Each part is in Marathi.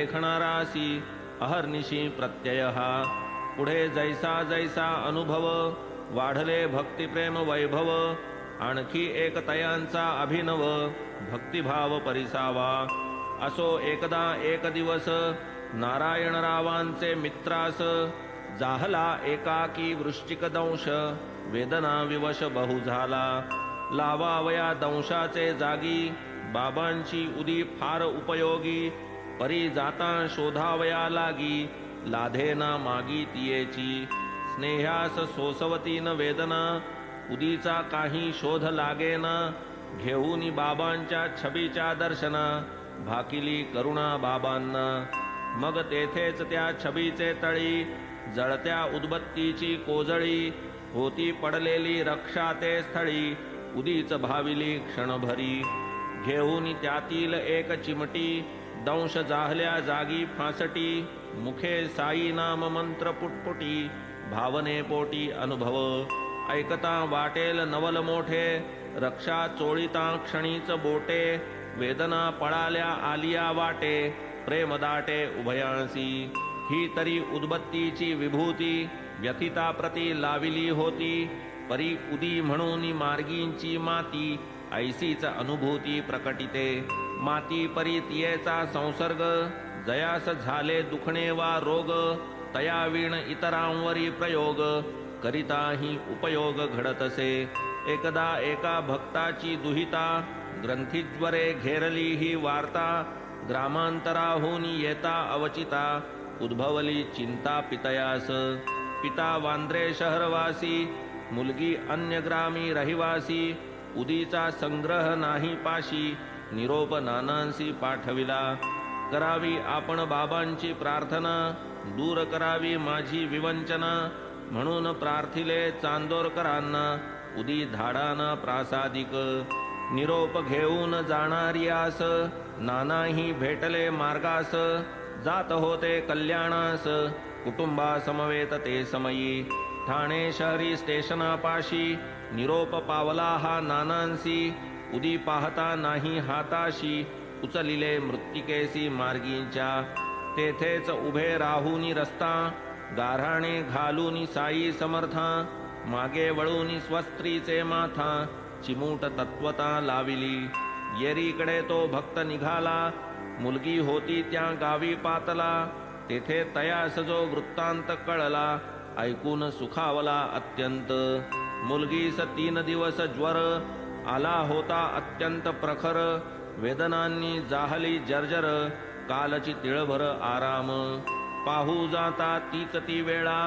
देखणारासी अहर्निशी प्रत्यय हा. पुढे जैसा जैसा अनुभव वाढले भक्तिप्रेम वैभव. आणखी एक तयांचा अभिनव भक्तिभाव परिसावा. असो एकदा एक दिवस नारायणरावांचे मित्रास. जाहला एकाकी वृश्चिक दंश वेदना विवश बहु झाला. लावावया दंशाचे जागी बाबांची उदी फार उपयोगी. परी जाता शोधावया लागी लाधेना मागी तियेची. स्नेहास सोसवतीन वेदना उदीचा काही शोध लागेना. घेऊनी बाबांच्या छबीच्या दर्शना भाकिली करुणा बाबांना. मग तेथेच त्या छबीचे तळी जळत्या उदबत्तीची कोजळी. होती पडलेली रक्षा ते स्थळी उदीच भाविली क्षणभरी. घेऊन त्यातील एक चिमटी दंश जाहल्या जागी फासटी. मुखे साई नाम मंत्र पुटपुटी भावने पोटी अनुभव. ऐकता वाटेल नवल मोठे रक्षा चोळीता क्षणीच बोटे. वेदना पळाल्या आलिया वाटे प्रेम दाटे उभयांसी. ही तरी उदबत्तीची विभूती व्यथिता प्रती लाविली होती. परी उदी म्हणून मार्गींची माती ऐसीच अनुभूती प्रकटिते. माती परी तियेचा संसर्ग जयास झाले दुखणे वा रोग. तया वीण इतरांवरी प्रयोग करिताही उपयोग घडतसे. एकदा एका भक्ताची दुहिता ग्रंथीज्वरे घेरली ही वार्ता. ग्रामांतराहून येता अवचिता उद्भवली चिंता पितयास. पिता वांद्रे शहरवासी मुलगी अन्य ग्रामी रहिवासी. उदीचा संग्रह नाही पाशी निरोप नानांसी पाठविला. करावी आपण बाबांची प्रार्थना दूर करावी माझी विवंचना. म्हणून प्रार्थिले चांदोरकरांना उदी धाडाना प्रासादिक. निरोप घेऊन जाणारियास नानाही भेटले मार्गास. जात होते कल्याणास कुटुंबा समवेत ते समयी. ठाणे शहरी स्टेशनापाशी निरोप पावला हा नानांसी. उदी पाहता नाही हाताशी उचलिले मृत्तिकेसी मार्गींच्या. तेथेच उभे राहुनी रस्ता गाऱ्हाणे घालूनी साई समर्था. मागे वळूनी स्वस्त्रीचे माथा चिमूट तत्वता लाविली. येरीकडे तो भक्त निघाला मुलगी होती त्या गावी पातला. तेथे तयास जो वृत्तांत कळला ऐकून सुखावला अत्यंत. मुलगीस 3 दिवस ज्वर आला होता अत्यंत प्रखर. वेदनांनी जाहली जर्जर कालची तिळभर आराम. पाहू जाता तीच ती वेळा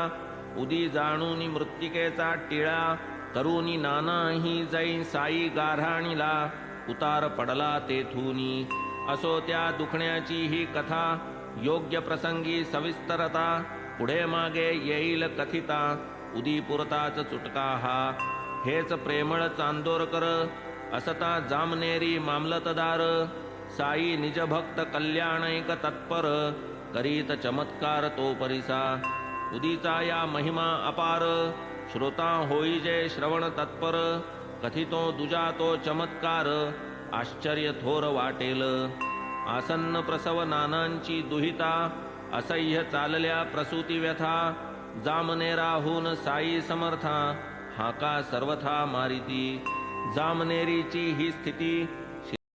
उदी जाणूनी मृत्तिकेचा टिळा. तरुणी नानाही जै साई गाऱ्हाणीला उतार पडला तेथूनी. असो त्या दुखण्याची ही कथा योग्य प्रसंगी सविस्तरता. पुढे मागे येईल कथिता उदीपुरताच चुटका हा. हेच प्रेमळ चांदोरकर असता जामनेरी मामलतदार. साई निजभक्त कल्याणैक तत्पर करीत चमत्कार तो परिसा. उदीचा या महिमा अपार श्रोता होई जे श्रवण तत्पर. कथितो दुजा तो चमत्कार आश्चर्य थोर वाटेल. आसन्न प्रसव नानांची दुहिता असह्य चालल्या प्रसूती व्यथा. जामनेराहून साई समर्था हाका सर्वथा मारिती. जामनेरीची ही स्थिती